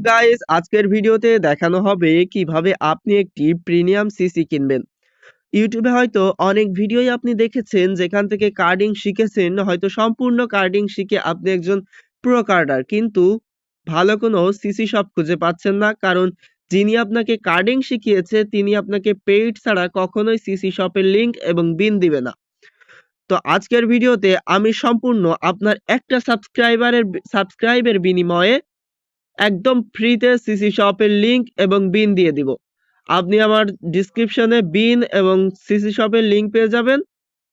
Guys, আজকের ভিডিওতে দেখানো হবে কিভাবে আপনি একটি প্রিমিয়াম সিসি কিনবেন। ইউটিউবে হয়তো অনেক ভিডিওই আপনি দেখেছেন যেখান থেকে কার্ডিং শিখেছেন, হয়তো সম্পূর্ণ কার্ডিং শিখে আপনি একজন প্রো কার্ডার, কিন্তু ভালো কোনো সিসি শপ খুঁজে পাচ্ছেন না, কারণ যিনি আপনাকে কার্ডিং শিখিয়েছে তিনি আপনাকে পেইড ছাড়া কখনোই সিসি শপের লিংক এবং বিন দিবে না। তো আজকের ভিডিওতে আমি সম্পূর্ণ আপনার একটা সাবস্ক্রাইবের বিনিময়ে একদম ফ্রিতে সিসি শপের লিংক এবং বিন দিয়ে দিব। আপনি আমার ডিসক্রিপশনে বিন এবং সিসি শপের লিংক পেয়ে যাবেন,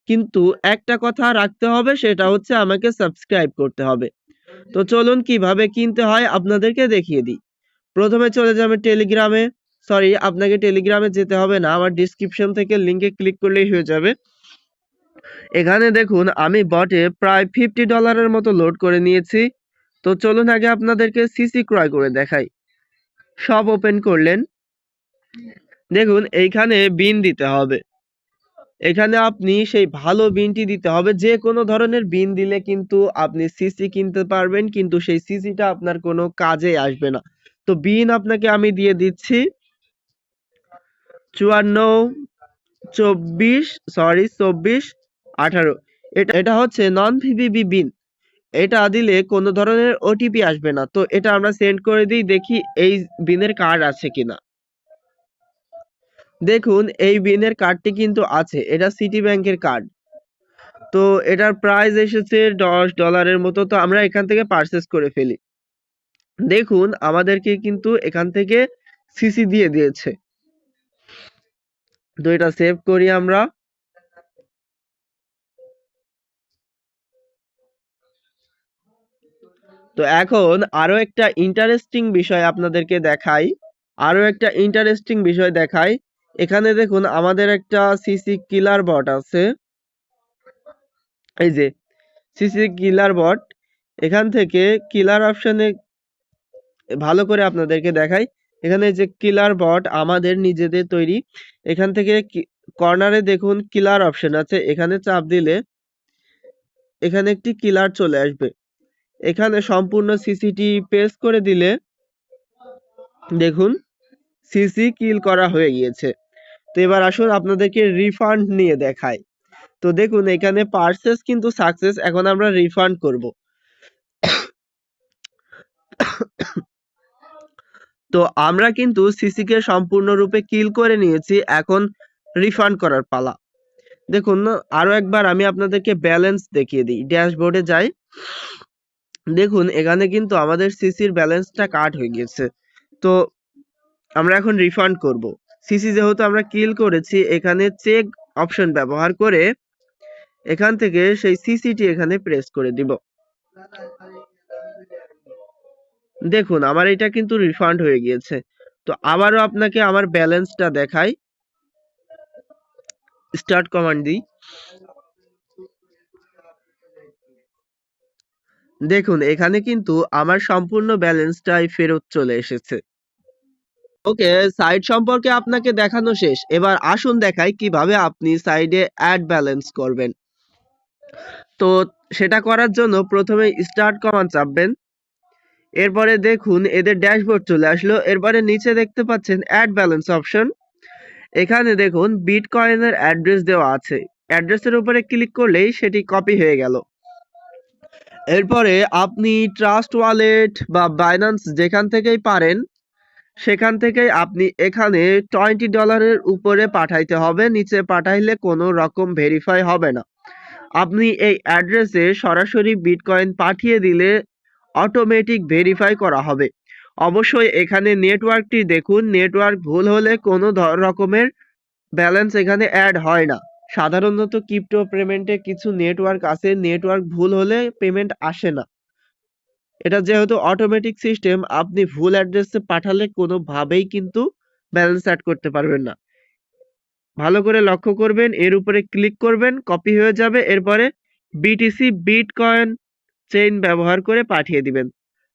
কিন্তু একটা কথা রাখতে হবে, সেটা হচ্ছে আমাকে সাবস্ক্রাইব করতে হবে। তো চলুন কিভাবে কিনতে হয় আপনাদেরকে দেখিয়ে দিই। প্রথমে চলে যাবে টেলিগ্রামে, সরি আপনাকে টেলিগ্রামে যেতে হবে না, আমার ডিসক্রিপশন থেকে লিংকে ক্লিক করলেই হয়ে যাবে। এখানে দেখুন আমি বটে প্রায় $50 মতো লোড করে নিয়েছি। তো চলুন আগে আপনাদেরকে সিসি ক্রয় করে দেখাই। সব ওপেন করলেন, দেখুন এইখানে বিন দিতে হবে। এখানে আপনি সেই ভালো বিনটি দিতে হবে, যে কোনো ধরনের বিন দিলে কিন্তু আপনি সিসি কিনতে পারবেন, কিন্তু সেই সিসিটা আপনার কোনো কাজে আসবে না। তো বিন আপনাকে আমি দিয়ে দিচ্ছি 5424 18। এটা হচ্ছে নন ভিভিবি বিন। এটা দিলে কোনো ধরনের ওটিপি আসবে না। তো এটা আমরা সেন্ড করে দিই, দেখি এই বিনের কার্ড আছে কিনা। দেখুন এই বিনের কার্ডটি কিন্তু আছে, এটা সিটি ব্যাংকের কার্ড। তো এটার প্রাইস এসেছে $10 মতো। তো আমরা এখান থেকে পারচেস করে ফেলি। দেখুন আমাদেরকে কিন্তু এখান থেকে সিসি দিয়ে দিয়েছে। তো এটা সেভ করি আমরা। তো এখন আরো একটা ইন্টারেস্টিং বিষয় আপনাদেরকে দেখাই। এখানে দেখুন আমাদের একটা সিসি কিলার বট আছে, এই যে সিসি কিলার বট। এখান থেকে কিলার অপশনে ভালো করে আপনাদেরকে দেখাই। এখানে যে কিলার বট আমাদের নিজেদের তৈরি। এখান থেকে কর্নারে দেখুন কিলার অপশন আছে, এখানে চাপ দিলে এখানে একটি কিলার চলে আসবে। এখানে সম্পূর্ণ সিসিটি প্রেস করে দিলে দেখুন সিসি কিল করা হয়ে গিয়েছে। তো এবার আসুন আপনাদেরকে রিফান্ড নিয়ে দেখাই। তো দেখুন এখানে পারচেস কিন্তু সাকসেস, এখন আমরা রিফান্ড করব। তো আমরা কিন্তু সিসি কে সম্পূর্ণরূপে কিল করে নিয়েছি, এখন রিফান্ড করার পালা। দেখুন আরো একবার আমি আপনাদেরকে ব্যালেন্স দেখিয়ে দিই, ড্যাশবোর্ডে যাই। দেখুন এখানে কিন্তু আমাদের সিসির ব্যালেন্সটা কাট হয়ে গেছে। তো আমরা এখন রিফান্ড করব। সিসি যেহেতু আমরা কিল করেছি, এখানে চেক অপশন ব্যবহার করে এখান থেকে সেই সিসিটি এখানে প্রেস করে দিব। দেখুন আমার এটা কিন্তু রিফান্ড হয়ে গিয়েছে। তো আবারও আপনাকে আমার ব্যালেন্সটা দেখাই, স্টার্ট কমান্ড দিই। দেখুন এখানে কিন্তু আমার সম্পূর্ণ ব্যালেন্সটাই ফেরত চলে এসেছে। ওকে, সাইট সম্পর্কে আপনাকে দেখানো শেষ। এবার আসুন দেখাই কিভাবে আপনি সাইডে অ্যাড ব্যালেন্স করবেন। তো সেটা করার জন্য প্রথমে স্টার্ট কমান্ড চাপবেন। এরপরে দেখুন এদের ড্যাশবোর্ড চলে আসলো। এরপরে নিচে দেখতে পাচ্ছেন অ্যাড ব্যালেন্স অপশন। এখানে দেখুন বিটকয়েনের অ্যাড্রেস দেওয়া আছে, অ্যাড্রেসের উপরে ক্লিক করলেই সেটি কপি হয়ে গেল। এরপরে আপনি ট্রাস্ট ওয়ালেট বা বাইন্যান্স যেখান থেকেই পারেন সেখান থেকেই আপনি এখানে $20 উপরে পাঠাইতে হবে, নিচে পাঠাইলে কোনো রকম ভেরিফাই হবে না। আপনি এই অ্যাড্রেসে সরাসরি বিটকয়েন পাঠিয়ে দিলে অটোমেটিক ভেরিফাই করা হবে। অবশ্যই এখানে নেটওয়ার্কটি দেখুন, নেটওয়ার্ক ভুল হলে কোনো রকমের ব্যালেন্স এখানে অ্যাড হয় না। সাধারণত ক্রিপ্টো পেমেন্টে কিছু নেটওয়ার্ক আছে, নেটওয়ার্ক ভুল হলে পেমেন্ট আসে না। এটা যেহেতু অটোমেটিক সিস্টেম, আপনি ভুল অ্যাড্রেসে পাঠালে কোনোভাবেই কিন্তু ব্যালেন্স অ্যাড করতে পারবেন না। ভালো করে লক্ষ্য করবেন, এর উপরে ক্লিক করবেন, কপি হয়ে যাবে। এরপরে বিটিসি বিটকয়েন চেইন ব্যবহার করে পাঠিয়ে দিবেন।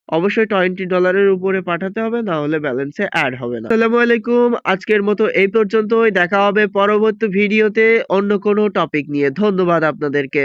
অবশ্যই $20 উপরে পাঠাতে হবে, না হলে ব্যালেন্সে অ্যাড হবে না। আসসালামু আলাইকুম, আজকের মতো এই পর্যন্তই। দেখা হবে পরবর্তী ভিডিওতে অন্য কোনো টপিক নিয়ে। ধন্যবাদ আপনাদেরকে।